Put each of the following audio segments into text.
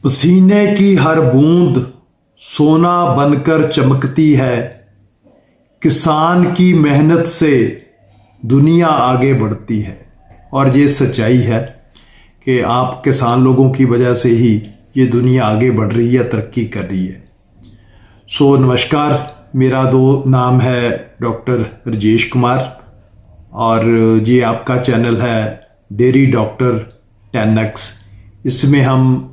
पसीने की हर बूंद सोना बनकर चमकती है। किसान की मेहनत से दुनिया आगे बढ़ती है। और ये सच्चाई है कि आप किसान लोगों की वजह से ही ये दुनिया आगे बढ़ रही है, तरक्की कर रही है। नमस्कार, मेरा नाम है डॉक्टर राजेश कुमार और ये आपका चैनल है डेयरी डॉक्टर 10X। इसमें हम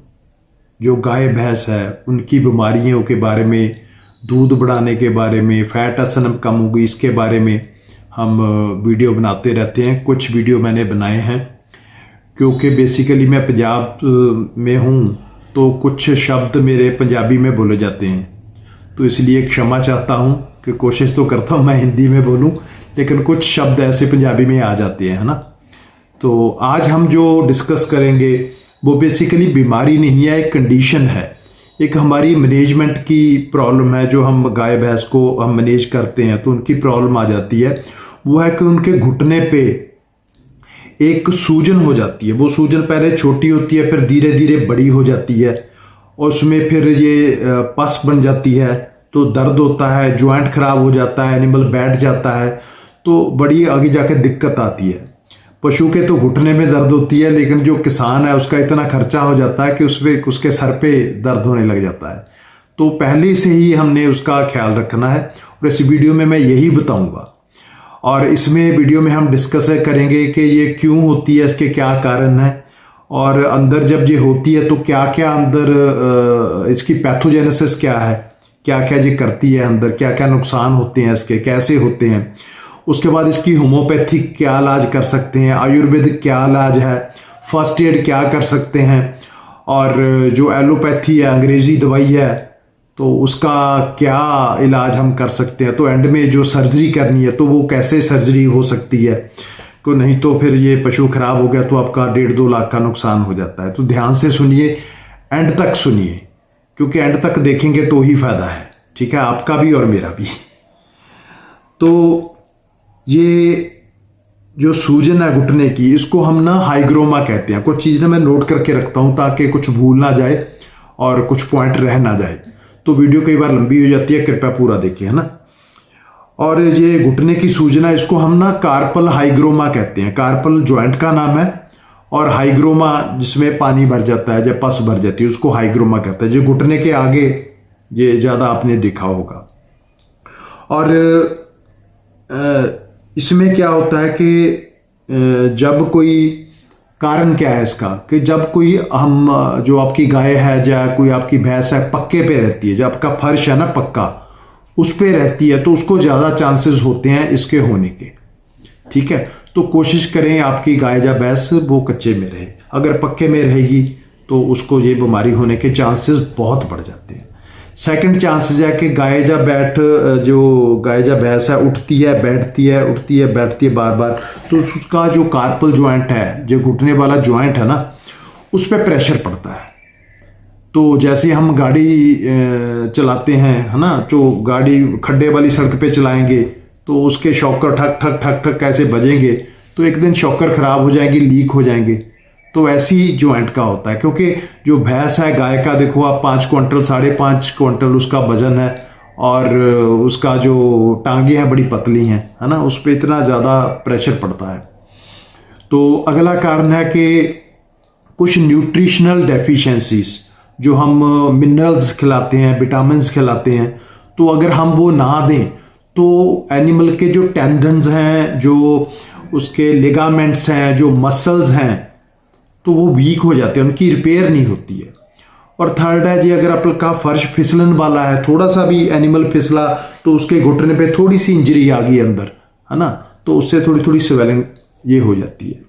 जो गाय भैंस है उनकी बीमारियों के बारे में, दूध बढ़ाने के बारे में, फैट असनम कम होगी इसके बारे में हम वीडियो बनाते रहते हैं। कुछ वीडियो मैंने बनाए हैं क्योंकि बेसिकली मैं पंजाब में हूँ, तो कुछ शब्द मेरे पंजाबी में बोले जाते हैं, तो इसलिए क्षमा चाहता हूँ कि कोशिश तो करता हूँ मैं हिंदी में बोलूँ, लेकिन कुछ शब्द ऐसे पंजाबी में आ जाते हैं, है ना। तो आज हम जो डिस्कस करेंगे वो बेसिकली बीमारी नहीं है, एक कंडीशन है, एक हमारी मैनेजमेंट की प्रॉब्लम है। जो हम गाय भैंस को हम मैनेज करते हैं तो उनकी प्रॉब्लम आ जाती है, वो है कि उनके घुटने पे एक सूजन हो जाती है। वो सूजन पहले छोटी होती है, फिर धीरे धीरे बड़ी हो जाती है और उसमें फिर ये पस बन जाती है, तो दर्द होता है, जॉइंट खराब हो जाता है, एनिमल बैठ जाता है, तो बड़ी आगे जाके दिक्कत आती है। पशु के तो घुटने में दर्द होती है, लेकिन जो किसान है उसका इतना खर्चा हो जाता है कि उसके सर पे दर्द होने लग जाता है। तो पहले से ही हमने उसका ख्याल रखना है और इस वीडियो में मैं यही बताऊंगा। और इसमें वीडियो में हम डिस्कस करेंगे कि ये क्यों होती है, इसके क्या कारण है, और अंदर जब ये होती है तो क्या क्या अंदर इसकी पैथोजेनेसिस क्या है, क्या क्या ये करती है, अंदर क्या क्या नुकसान होते हैं इसके, कैसे होते हैं। उसके बाद इसकी होम्योपैथिक क्या इलाज कर सकते हैं, आयुर्वेदिक क्या इलाज है, फर्स्ट एड क्या कर सकते हैं, और जो एलोपैथी है, अंग्रेजी दवाई है, तो उसका क्या इलाज हम कर सकते हैं। तो एंड में जो सर्जरी करनी है तो वो कैसे सर्जरी हो सकती है, को नहीं तो फिर ये पशु खराब हो गया तो आपका 1.5-2 लाख का नुकसान हो जाता है। तो ध्यान से सुनिए, एंड तक सुनिए, क्योंकि एंड तक देखेंगे तो ही फायदा है, ठीक है, आपका भी और मेरा भी। तो ये जो सूजन है घुटने की, इसको हम ना हाइग्रोमा कहते हैं। कुछ चीज़ ना मैं नोट करके रखता हूँ ताकि कुछ भूल ना जाए और कुछ पॉइंट रह ना जाए। तो वीडियो कई बार लंबी हो जाती है, कृपया पूरा देखिए, है ना। और ये घुटने की सूजना, इसको हम ना कार्पल हाइग्रोमा कहते हैं। कार्पल जॉइंट का नाम है और हाइग्रोमा जिसमें पानी भर जाता है, जब पस भर जाती है, उसको हाइग्रोमा कहते हैं। जो घुटने के आगे ये ज़्यादा आपने देखा होगा। और इसमें क्या होता है कि जब कोई कारण क्या है इसका, कि जब कोई हम जो आपकी गाय है या कोई आपकी भैंस है पक्के पे रहती है, जो आपका फर्श है ना पक्का, उस पे रहती है, तो उसको ज़्यादा चांसेस होते हैं इसके होने के, ठीक है। तो कोशिश करें आपकी गाय या भैंस वो कच्चे में रहे। अगर पक्के में रहेगी तो उसको ये बीमारी होने के चांसेस बहुत बढ़ जाते हैं। सेकंड चांसेस है कि गाय या भैंस है उठती है बैठती है, उठती है बैठती है बार बार, तो उसका जो कार्पल जॉइंट है, जो घुटने वाला जॉइंट है ना, उस पर प्रेशर पड़ता है। तो जैसे हम गाड़ी चलाते हैं, है ना, जो गाड़ी खड्डे वाली सड़क पे चलाएंगे तो उसके शॉकर ठक ठक ठक ठक कैसे बजेंगे, तो एक दिन शॉकर खराब हो जाएंगे, लीक हो जाएंगे। तो ऐसी ही जॉइंट का होता है, क्योंकि जो भैंस है गाय का, देखो आप 5 क्विंटल 5.5 क्विंटल उसका वजन है, और उसका जो टांगे हैं बड़ी पतली हैं, है ना, उस पर इतना ज़्यादा प्रेशर पड़ता है। तो अगला कारण है कि कुछ न्यूट्रिशनल डेफिशिएंसीज, जो हम मिनरल्स खिलाते हैं, विटामिन्स खिलाते हैं, तो अगर हम वो ना दें तो एनिमल के जो टेंडन्स हैं, जो उसके लिगामेंट्स हैं, जो मसल्स हैं, तो वो वीक हो जाते हैं, उनकी रिपेयर नहीं होती है। और थर्ड है जी, अगर आपका फर्श फिसलन वाला है, थोड़ा सा भी एनिमल फिसला तो उसके घुटने पे थोड़ी सी इंजरी आ गई अंदर, है ना, तो उससे थोड़ी थोड़ी स्वेलिंग ये हो जाती है।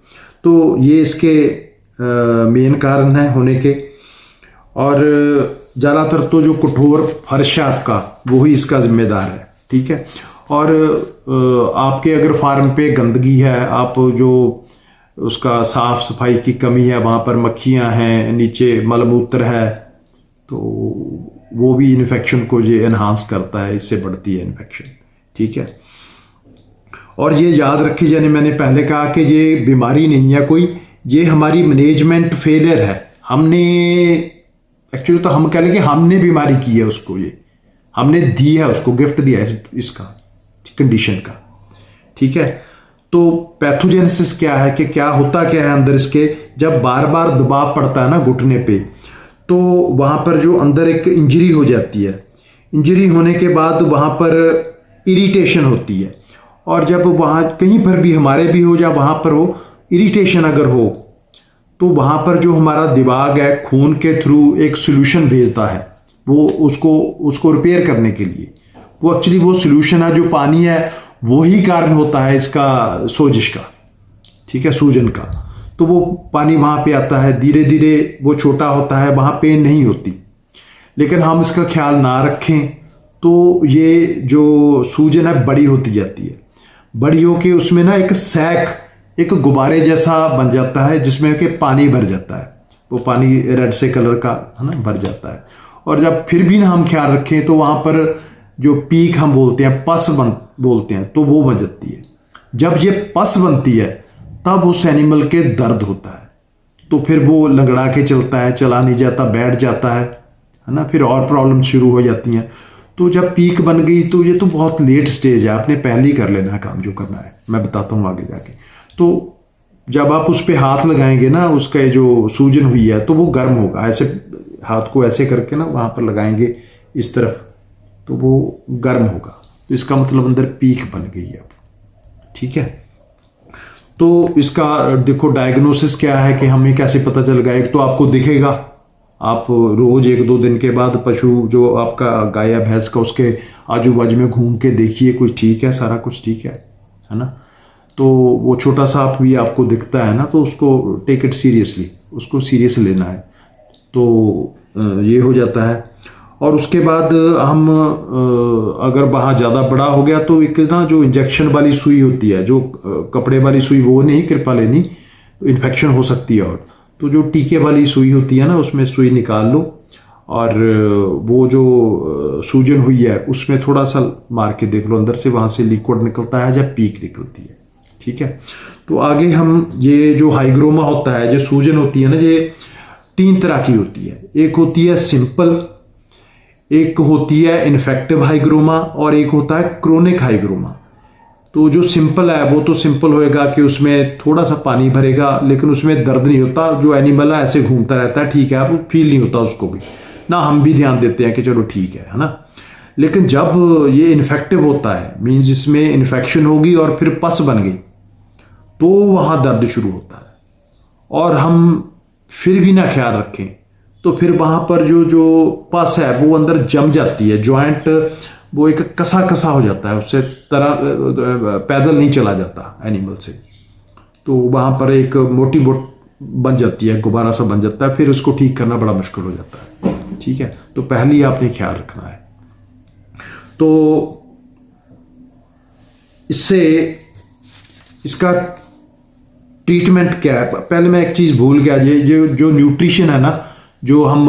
तो ये इसके मेन कारण है होने के। और ज़्यादातर तो जो कठोर फर्श है आपका, वो ही इसका जिम्मेदार है, ठीक है। और आपके अगर फार्म पे गंदगी है, आप जो उसका साफ सफाई की कमी है, वहाँ पर मक्खियाँ हैं, नीचे मलमूत्र है, तो वो भी इन्फेक्शन को ये एनहांस करता है, इससे बढ़ती है इन्फेक्शन, ठीक है। और ये याद रखिए, यानी मैंने पहले कहा कि ये बीमारी नहीं है कोई, ये हमारी मैनेजमेंट फेलियर है। हमने एक्चुअली तो हम कह लें कि हमने बीमारी की है उसको, ये हमने दी है उसको, गिफ्ट दिया है इसका कंडीशन का। ठीक है, तो पैथोजेनेसिस क्या है कि क्या होता क्या है अंदर इसके, जब बार बार दबाव पड़ता है ना घुटने पे, तो वहाँ पर जो अंदर एक इंजरी हो जाती है, इंजरी होने के बाद वहाँ पर इरिटेशन होती है, और जब वहाँ कहीं पर भी हमारे भी हो या वहाँ पर हो, इरिटेशन अगर हो तो वहाँ पर जो हमारा दिमाग है खून के थ्रू एक सोल्यूशन भेजता है वो उसको रिपेयर करने के लिए। वो एक्चुअली वो सोल्यूशन है जो पानी है, वो ही कारण होता है इसका सोजिश का, ठीक है, सूजन का। तो वो पानी वहाँ पे आता है, धीरे धीरे वो छोटा होता है, वहाँ पेन नहीं होती। लेकिन हम इसका ख्याल ना रखें तो ये जो सूजन है बड़ी होती जाती है, बड़ी होके उसमें ना एक सैक, एक गुब्बारे जैसा बन जाता है जिसमें कि पानी भर जाता है, वो पानी रेड से कलर का है ना भर जाता है। और जब फिर भी ना हम ख्याल रखें तो वहाँ पर जो पीक हम बोलते हैं, पस बोलते हैं, तो वो बन जाती है। जब ये पस बनती है तब उस एनिमल के दर्द होता है, तो फिर वो लंगड़ा के चलता है, चला नहीं जाता, बैठ जाता है ना, फिर और प्रॉब्लम शुरू हो जाती हैं। तो जब पीक बन गई तो ये तो बहुत लेट स्टेज है, आपने पहले ही कर लेना है काम जो करना है, मैं बताता हूँ आगे जाके। तो जब आप उस पर हाथ लगाएंगे ना, उसका जो सूजन हुई है तो वो गर्म होगा, ऐसे हाथ को ऐसे करके ना वहाँ पर लगाएंगे इस तरफ, तो वो गर्म होगा, तो इसका मतलब अंदर पीक बन गई है अब। ठीक है, तो इसका देखो डायग्नोसिस क्या है कि हमें कैसे पता चलेगा। एक तो आपको दिखेगा, आप रोज 1-2 दिन के बाद पशु जो आपका गाय या भैंस का उसके आजू बाजू में घूम के देखिए कुछ ठीक है, सारा कुछ ठीक है ना। तो वो छोटा सांप भी आपको दिखता है ना, तो उसको टेक इट सीरियसली, उसको सीरियस लेना है। तो ये हो जाता है। और उसके बाद हम अगर वहाँ ज़्यादा बड़ा हो गया तो एक ना जो इंजेक्शन वाली सुई होती है, जो कपड़े वाली सुई, वो नहीं कृपा लेनी, तो इन्फेक्शन हो सकती है। और तो जो टीके वाली सुई होती है ना, उसमें सुई निकाल लो और वो जो सूजन हुई है उसमें थोड़ा सा मार के देख लो, अंदर से वहाँ से लिक्विड निकलता है या पीक निकलती है। ठीक है, तो आगे हम ये जो हाइग्रोमा होता है, जो सूजन होती है ना, ये 3 तरह की होती है। एक होती है सिंपल, एक होती है इन्फेक्टिव हाइग्रोमा, और एक होता है क्रोनिक हाइग्रोमा। तो जो सिंपल है वो तो सिंपल होएगा कि उसमें थोड़ा सा पानी भरेगा लेकिन उसमें दर्द नहीं होता, जो एनिमल है ऐसे घूमता रहता है, ठीक है, वो फील नहीं होता उसको भी ना, हम भी ध्यान देते हैं कि चलो ठीक है ना। लेकिन जब ये इन्फेक्टिव होता है, मीन्स इसमें इन्फेक्शन होगी और फिर पस बन गई, तो वहाँ दर्द शुरू होता है। और हम फिर भी ना ख्याल रखें तो फिर वहाँ पर जो पस है वो अंदर जम जाती है, जॉइंट वो एक कसा कसा हो जाता है, उससे तरह पैदल नहीं चला जाता एनिमल से, तो वहाँ पर एक मोटी बोट बन जाती है, गुब्बारा सा बन जाता है, फिर उसको ठीक करना बड़ा मुश्किल हो जाता है। ठीक है, तो पहले ही आपने ख्याल रखना है। तो इससे इसका ट्रीटमेंट क्या है, पहले मैं एक चीज़ भूल गया, ये जो न्यूट्रिशन है ना, जो हम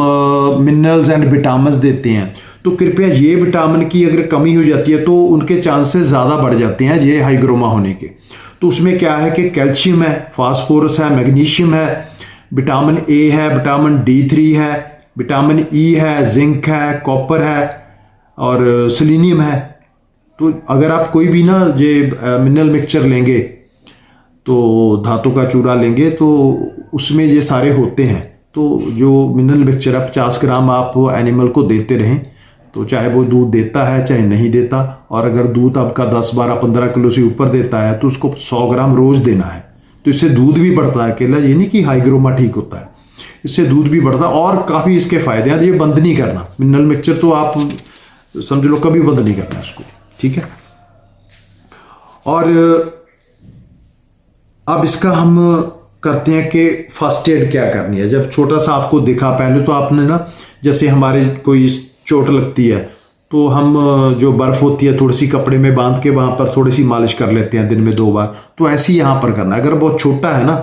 मिनरल्स एंड विटामिन्स देते हैं, तो कृपया ये विटामिन की अगर कमी हो जाती है तो उनके चांसेस ज़्यादा बढ़ जाते हैं ये हाइग्रोमा होने के। तो उसमें क्या है कि कैल्शियम है, फास्फोरस है, मैग्नीशियम है, विटामिन ए है, विटामिन D3 है, विटामिन ई है, जिंक है, कॉपर है और सेलेनियम है। तो अगर आप कोई भी ना ये मिनरल मिक्सचर लेंगे, तो धातु का चूरा लेंगे, तो उसमें ये सारे होते हैं। तो जो मिनरल मिक्सचर है 50 ग्राम आप एनिमल को देते रहें, तो चाहे वो दूध देता है चाहे नहीं देता, और अगर दूध आपका 10, 12, 15 किलो से ऊपर देता है तो उसको 100 ग्राम रोज देना है। तो इससे दूध भी बढ़ता है, अकेला ये नहीं कि हाइग्रोमा ठीक होता है, इससे दूध भी बढ़ता है और काफ़ी इसके फायदे हैं। ये बंद नहीं करना मिनरल मिक्सचर, तो आप समझ लो कभी बंद नहीं करना इसको। ठीक है, और अब इसका हम करते हैं कि फर्स्ट एड क्या करनी है। जब छोटा सा आपको दिखा, पहले तो आपने ना, जैसे हमारे कोई चोट लगती है तो हम जो बर्फ़ होती है थोड़ी सी कपड़े में बांध के वहाँ पर थोड़ी सी मालिश कर लेते हैं दिन में 2 बार, तो ऐसे ही यहाँ पर करना है। अगर बहुत छोटा है ना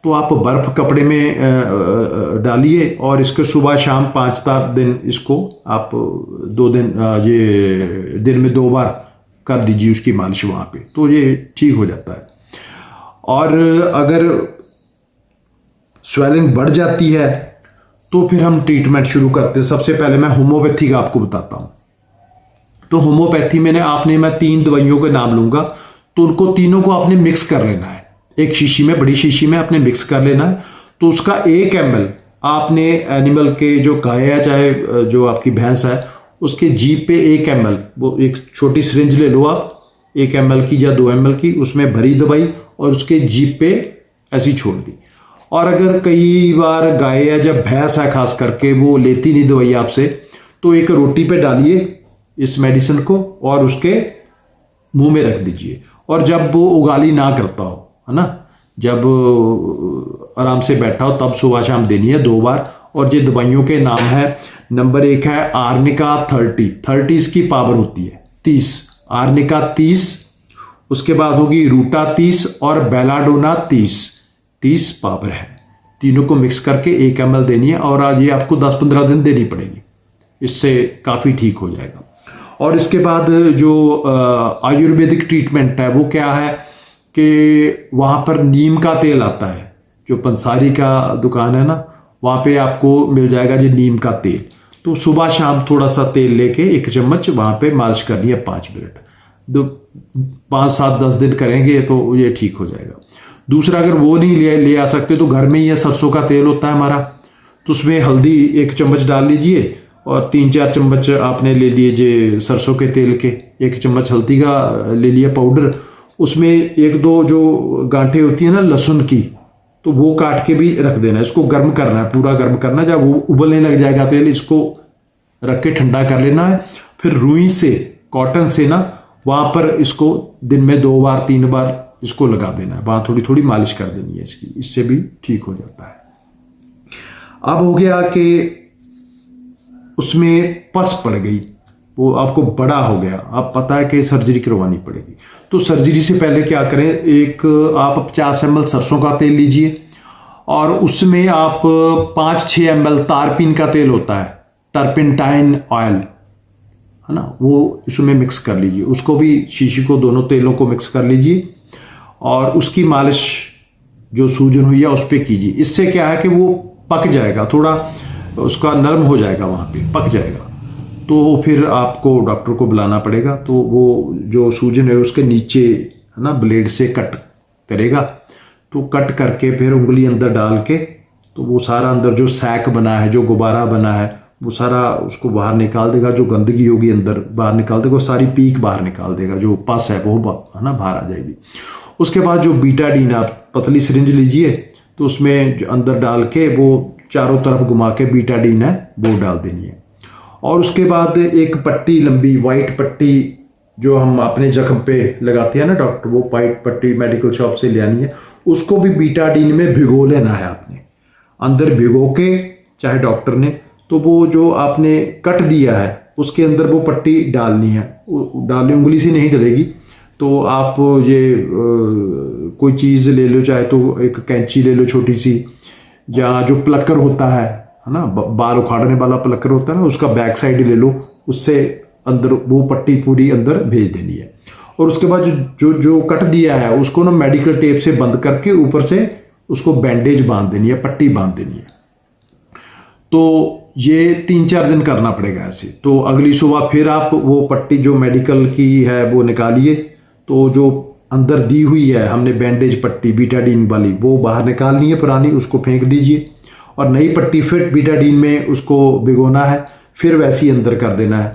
तो आप बर्फ़ कपड़े में डालिए और इसको सुबह शाम 5-7 दिन इसको आप 2 दिन ये दिन में 2 बार कर दीजिए उसकी मालिश वहाँ पे, तो ये ठीक हो जाता है। और अगर स्वेलिंग बढ़ जाती है तो फिर हम ट्रीटमेंट शुरू करते हैं। सबसे पहले मैं होम्योपैथी का आपको बताता हूँ। तो होम्योपैथी में मैं 3 दवाइयों के नाम लूंगा, तो उनको तीनों को आपने मिक्स कर लेना है एक शीशी में, बड़ी शीशी में आपने मिक्स कर लेना है। तो उसका 1 ml आपने एनिमल के, जो गाय है चाहे जो आपकी भैंस है, उसके जीभ पे 1 ml, वो एक छोटी सिरिंज ले लो आप, 1 ml की या 2 ml की, उसमें भरी दवाई और उसके जीभ पे ऐसी छोड़ दी। और अगर कई बार गाय है या भैंस है खास करके वो लेती नहीं दवाई आपसे, तो एक रोटी पे डालिए इस मेडिसिन को और उसके मुंह में रख दीजिए। और जब वो उगाली ना करता हो, है ना, जब आराम से बैठा हो, तब सुबह शाम देनी है 2 बार। और ये दवाइयों के नाम है, नंबर 1 है आर्निका 30 इसकी पावर होती है 30, आर्निका 30, उसके बाद होगी रूटा 30 और बेलाडोना 30 पावर है। तीनों को मिक्स करके 1 ml देनी है और आज ये आपको 10-15 दिन देनी पड़ेगी, इससे काफ़ी ठीक हो जाएगा। और इसके बाद जो आयुर्वेदिक ट्रीटमेंट है वो क्या है कि वहाँ पर नीम का तेल आता है, जो पंसारी का दुकान है ना, वहाँ पे आपको मिल जाएगा जी नीम का तेल। तो सुबह शाम थोड़ा सा तेल लेके 1 चम्मच वहाँ पे मालिश करनी है 5 मिनट, 5-7-10 दिन करेंगे तो ये ठीक हो जाएगा। दूसरा, अगर वो नहीं ले आ सकते तो घर में ही सरसों का तेल होता है हमारा, तो उसमें हल्दी 1 चम्मच डाल लीजिए और 3-4 चम्मच आपने ले लिए सरसों के तेल के, 1 चम्मच हल्दी का ले लिया पाउडर, उसमें 1-2 जो गांठें होती है ना लहसुन की, तो वो काट के भी रख देना है। इसको गर्म करना है, पूरा गर्म करना है, जब वो उबलने लग जाएगा तेल, इसको रख के ठंडा कर लेना है। फिर रुई से, कॉटन से ना, वहाँ पर इसको दिन में 2 बार 3 बार इसको लगा देना है, वहाँ थोड़ी थोड़ी मालिश कर देनी है इसकी, इससे भी ठीक हो जाता है। अब हो गया कि उसमें पस पड़ गई, वो आपको बड़ा हो गया, आप पता है कि सर्जरी करवानी पड़ेगी, तो सर्जरी से पहले क्या करें, एक आप 50 ml सरसों का तेल लीजिए और उसमें आप 5-6 ml तारपीन का तेल होता है, टर्पेंटाइन ऑयल, है ना, वो इसमें मिक्स कर लीजिए। उसको भी शीशी को, दोनों तेलों को मिक्स कर लीजिए और उसकी मालिश जो सूजन हुई है उस पर कीजिए। इससे क्या है कि वो पक जाएगा, थोड़ा उसका नरम हो जाएगा, वहाँ पे पक जाएगा। तो फिर आपको डॉक्टर को बुलाना पड़ेगा, तो वो जो सूजन है उसके नीचे, है ना, ब्लेड से कट करेगा। तो कट करके फिर उंगली अंदर डाल के, तो वो सारा अंदर जो सैक बना है, जो गुब्बारा बना है, वो सारा उसको बाहर निकाल देगा, जो गंदगी होगी अंदर बाहर निकाल देगा, सारी पीक बाहर निकाल देगा, जो पस है वो, है ना, बाहर आ जाएगी। उसके बाद जो बीटाडीन, आप पतली सिरिंज लीजिए, तो उसमें अंदर डाल के वो चारों तरफ घुमा के बीटाडीन है वो डाल देनी है। और उसके बाद एक पट्टी, लंबी वाइट पट्टी जो हम अपने जख्म पे लगाते हैं ना डॉक्टर, वो वाइट पट्टी मेडिकल शॉप से ले आनी है, उसको भी बीटाडीन में भिगो लेना है आपने, अंदर भिगो के, चाहे डॉक्टर ने, तो वो जो आपने कट दिया है उसके अंदर वो पट्टी डालनी है, डालनी उंगली से नहीं डलेगी। तो आप ये कोई चीज़ ले लो, चाहे तो एक कैंची ले लो छोटी सी, या जो प्लकर होता है ना, बाल उखाड़ने वाला प्लकर होता है ना, उसका बैक साइड ले लो, उससे अंदर वो पट्टी पूरी अंदर भेज देनी है। और उसके बाद जो जो कट दिया है उसको ना मेडिकल टेप से बंद करके ऊपर से उसको बैंडेज बांध देनी है, पट्टी बांध देनी है। तो ये 3-4 दिन करना पड़ेगा ऐसे। तो अगली सुबह फिर आप वो पट्टी जो मेडिकल की है वो निकालिए, तो जो अंदर दी हुई है हमने बैंडेज पट्टी बीटाडीन वाली, वो बाहर निकालनी है, पुरानी उसको फेंक दीजिए और नई पट्टी फिर बीटाडीन में उसको भिगोना है, फिर वैसी अंदर कर देना है।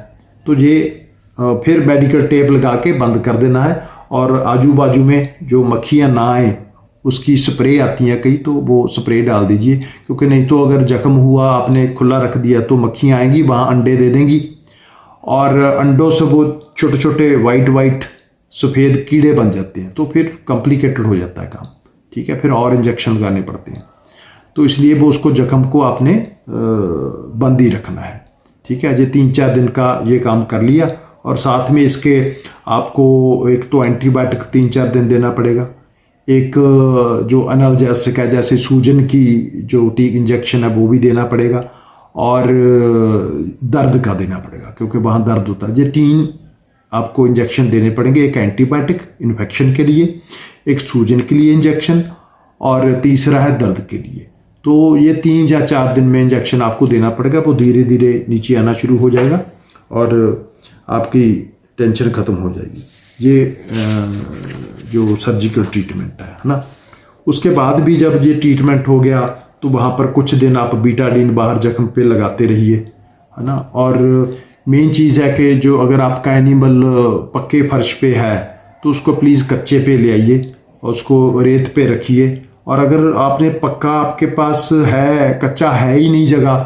तो ये फिर मेडिकल टेप लगा के बंद कर देना है। और आजू बाजू में जो मक्खियाँ ना आए उसकी स्प्रे आती हैं कई, तो वो स्प्रे डाल दीजिए, क्योंकि नहीं तो अगर जख्म हुआ आपने खुला रख दिया तो मक्खियाँ आएंगी, वहाँ अंडे दे देंगी और अंडों से वो छोटे छोटे वाइट सफ़ेद कीड़े बन जाते हैं, तो फिर कॉम्प्लिकेटेड हो जाता है काम, ठीक है, फिर और इंजेक्शन लगाने पड़ते हैं। तो इसलिए वो उसको जख्म को आपने बंद ही रखना है, ठीक है। ये 3-4 दिन का ये काम कर लिया और साथ में इसके आपको एक तो एंटीबायोटिक 3-4 दिन देना पड़ेगा, एक जो एनाल्जेसिक है जैसे सूजन की जो टीक इंजेक्शन है वो भी देना पड़ेगा और दर्द का देना पड़ेगा, क्योंकि वहाँ दर्द होता है। ये 3 आपको इंजेक्शन देने पड़ेंगे, एक एंटीबायोटिक इन्फेक्शन के लिए, एक सूजन के लिए इंजेक्शन और तीसरा है दर्द के लिए। तो ये 3 या 4 दिन में इंजेक्शन आपको देना पड़ेगा, वो धीरे धीरे नीचे आना शुरू हो जाएगा और आपकी टेंशन ख़त्म हो जाएगी। ये जो सर्जिकल ट्रीटमेंट है ना। उसके बाद भी जब ये ट्रीटमेंट हो गया तो वहाँ पर कुछ दिन आप बीटाडीन बाहर जख्म पे लगाते रहिए, है ना। और मेन चीज़ है कि जो अगर आपका एनिमल पक्के फर्श पे है तो उसको प्लीज़ कच्चे पे ले आइए और उसको रेत पे रखिए। और अगर आपने पक्का आपके पास है, कच्चा है ही नहीं जगह,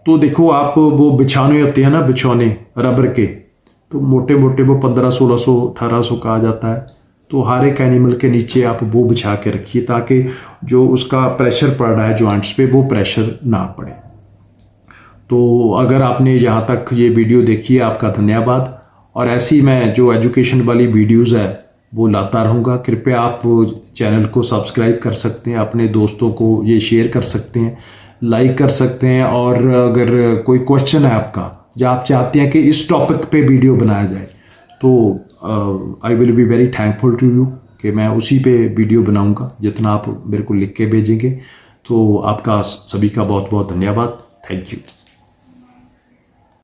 तो देखो आप वो बिछाने होते हैं ना, बिछौने रबर के, तो मोटे मोटे वो 1500-1600 1800 का आ जाता है। तो हर एक एनिमल के नीचे आप वो बिछा के रखिए ताकि जो उसका प्रेशर पड़ रहा है जॉइंट्स पे वो प्रेशर ना पड़े। तो अगर आपने यहाँ तक ये वीडियो देखी है, आपका धन्यवाद। और ऐसी मैं जो एजुकेशन वाली वीडियोज़ है वो लाता रहूँगा। कृपया आप चैनल को सब्सक्राइब कर सकते हैं, अपने दोस्तों को ये शेयर कर सकते हैं, लाइक कर सकते हैं। और अगर कोई क्वेश्चन है आपका या आप चाहते हैं कि इस टॉपिक पे वीडियो बनाया जाए तो I will be very thankful to you कि मैं उसी पे वीडियो बनाऊंगा जितना आप मेरे को लिख के भेजेंगे। तो आपका सभी का बहुत बहुत धन्यवाद। Thank you.